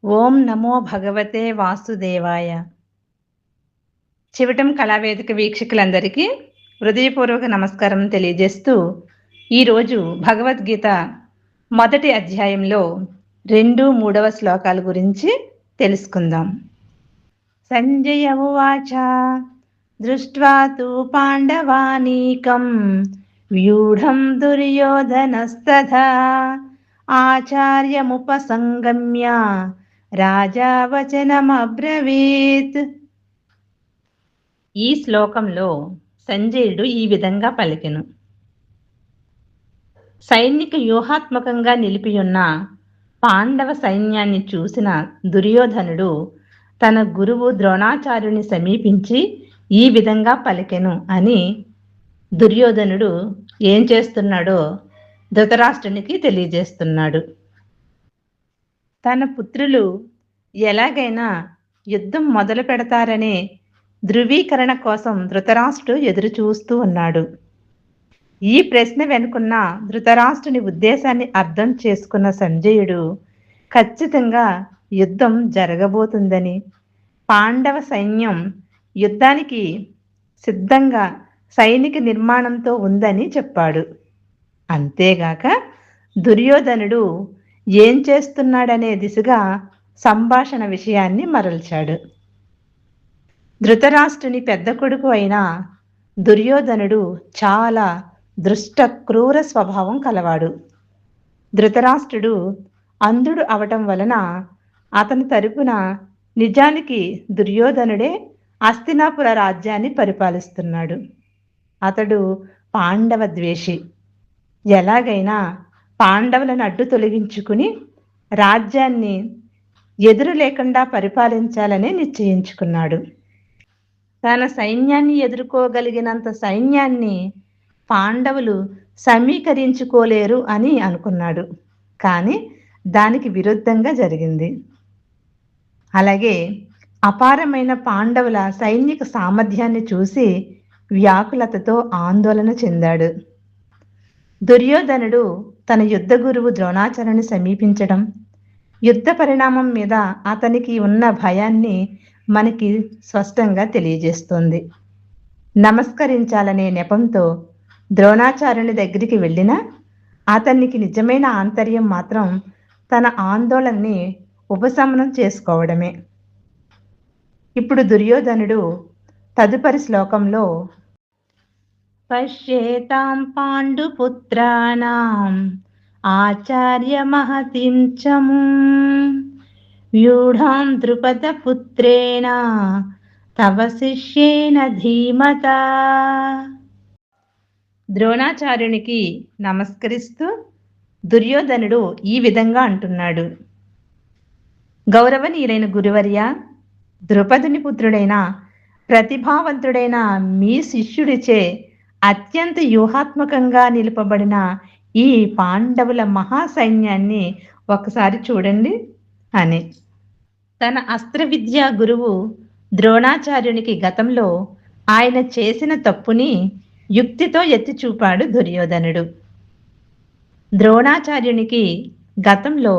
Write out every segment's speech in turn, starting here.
ఓం నమో భగవతే వాసుదేవాయ. చివటం కళావేదిక వీక్షకులందరికీ హృదయపూర్వక నమస్కారం తెలియజేస్తూ ఈరోజు భగవద్గీత మొదటి అధ్యాయంలో 2-3 శ్లోకాల గురించి తెలుసుకుందాం. సంజయ ఉవాచ దృష్ట్వా తు పాండవానీకం వ్యూఢం దుర్యోధనస్తథా ఆచార్యముపసంగమ్య రాజా వచనమబ్రవీత్. ఈ శ్లోకంలో సంజయుడు ఈ విధంగా పలికెను: సైనిక వ్యూహాత్మకంగా నిలిపియున్న పాండవ సైన్యాన్ని చూసిన దుర్యోధనుడు తన గురువు ద్రోణాచార్యుని సమీపించి ఈ విధంగా పలికెను అని దుర్యోధనుడు ఏం చేస్తున్నాడో ధృతరాష్ట్రునికి తెలియజేస్తున్నాడు. తన పుత్రులు ఎలాగైనా యుద్ధం మొదలు పెడతారనే ధృవీకరణ కోసం ధృతరాష్ట్రుడు ఎదురు చూస్తూ ఉన్నాడు. ఈ ప్రశ్న వెనుకున్న ధృతరాష్ట్రుని ఉద్దేశాన్ని అర్థం చేసుకున్న సంజయుడు ఖచ్చితంగా యుద్ధం జరగబోతుందని, పాండవ సైన్యం యుద్ధానికి సిద్ధంగా సైనిక నిర్మాణంతో ఉందని చెప్పాడు. అంతేగాక దుర్యోధనుడు ఏం చేస్తున్నాడనే దిశగా సంభాషణ విషయాన్ని మరల్చాడు. ధృతరాష్ట్రుని పెద్ద కొడుకు అయిన దుర్యోధనుడు చాలా దుష్ట క్రూర స్వభావం కలవాడు. ధృతరాష్ట్రుడు అంధుడు అవటం వలన అతని తరపున నిజానికి దుర్యోధనుడే హస్తినాపుర రాజ్యాన్ని పరిపాలిస్తున్నాడు. అతడు పాండవ ద్వేషి. ఎలాగైనా పాండవులను అడ్డు తొలగించుకుని రాజ్యాన్ని ఎదురు లేకుండా పరిపాలించాలని నిశ్చయించుకున్నాడు. తన సైన్యాన్ని ఎదుర్కోగలిగినంత సైన్యాన్ని పాండవులు సమీకరించుకోలేరు అని అనుకున్నాడు. కానీ దానికి విరుద్ధంగా జరిగింది. అలాగే అపారమైన పాండవుల సైనిక సామర్థ్యాన్ని చూసి వ్యాకులతతో ఆందోళన చెందాడు. దుర్యోధనుడు తన యుద్ధ గురువు ద్రోణాచార్యుని సమీపించడం, యుద్ధ పరిణామం మీద అతనికి ఉన్న భయాన్ని మనకి స్పష్టంగా తెలియజేస్తోంది. నమస్కరించాలనే నెపంతో ద్రోణాచార్యుని దగ్గరికి వెళ్ళినా అతనికి నిజమైన ఆంతర్యం మాత్రం తన ఆందోళనని ఉపశమనం చేసుకోవడమే. ఇప్పుడు దుర్యోధనుడు తదుపరి శ్లోకంలో పశ్యేతాం పాండుపుత్రాణం ఆచార్య మహతిం చముం వ్యూఢాం ద్రుపదపుత్రేణ తవ శిష్యేన ధీమతా. ద్రోణాచార్యునికి నమస్కరిస్తూ దుర్యోధనుడు ఈ విధంగా అంటున్నాడు: గౌరవనీయులైన గురువర్య, ద్రుపదుని పుత్రుడైన ప్రతిభావంతుడైన మీ శిష్యుడిచే అత్యంత వ్యూహాత్మకంగా నిలుపబడిన ఈ పాండవుల మహాసైన్యాన్ని ఒకసారి చూడండి అని. తన అస్త్ర విద్యా గురువు ద్రోణాచార్యునికి గతంలో ఆయన చేసిన తప్పుని యుక్తితో ఎత్తి చూపాడు దుర్యోధనుడు. ద్రోణాచార్యునికి గతంలో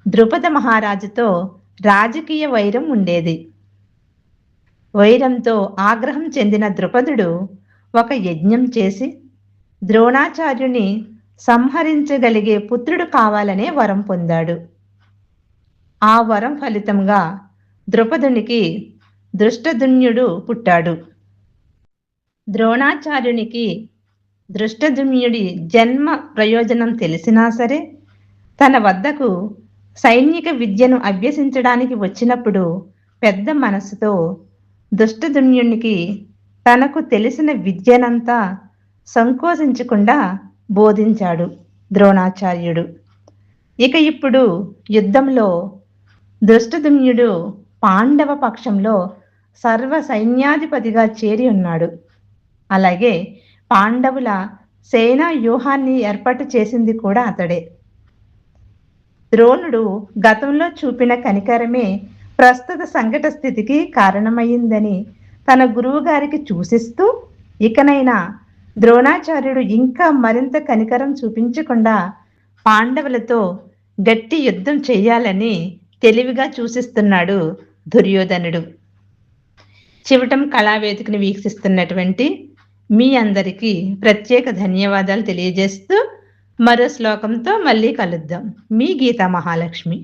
ద్రుపద మహారాజుతో రాజకీయ వైరం ఉండేది. వైరంతో ఆగ్రహం చెందిన ద్రుపదుడు ఒక యజ్ఞం చేసి ద్రోణాచార్యుని సంహరించగలిగే పుత్రుడు కావాలనే వరం పొందాడు. ఆ వరం ఫలితంగా ద్రుపదునికి దృష్టదుమ్నుడు పుట్టాడు. ద్రోణాచార్యునికి దృష్టదుమ్నుడి జన్మ ప్రయోజనం తెలిసినా సరే తన వద్దకు సైనిక విద్యను అభ్యసించడానికి వచ్చినప్పుడు పెద్ద మనసుతో దృష్టదుమ్నునికి తనకు తెలిసిన విద్యనంతా సంకోచించకుండా బోధించాడు ద్రోణాచార్యుడు. ఇక ఇప్పుడు యుద్ధంలో దృష్టదుమ్నుడు పాండవ పక్షంలో సర్వ సైన్యాధిపతిగా చేరి ఉన్నాడు. అలాగే పాండవుల సేనా వ్యూహాన్ని ఏర్పాటు చేసింది కూడా అతడే. ద్రోణుడు గతంలో చూపిన కనికరమే ప్రస్తుత సంకట స్థితికి కారణమైందని తన గురువుగారికి సూచిస్తూ ఇకనైనా ద్రోణాచార్యుడు ఇంకా మరింత కనికరం చూపించకుండా పాండవులతో గట్టి యుద్ధం చేయాలని తెలివిగా చూసిస్తున్నాడు దుర్యోధనుడు. చివటం కళావేదికను వీక్షిస్తున్నటువంటి మీ అందరికీ ప్రత్యేక ధన్యవాదాలు తెలియజేస్తూ మరో శ్లోకంతో మళ్ళీ కలుద్దాం. మీ గీతా మహాలక్ష్మి.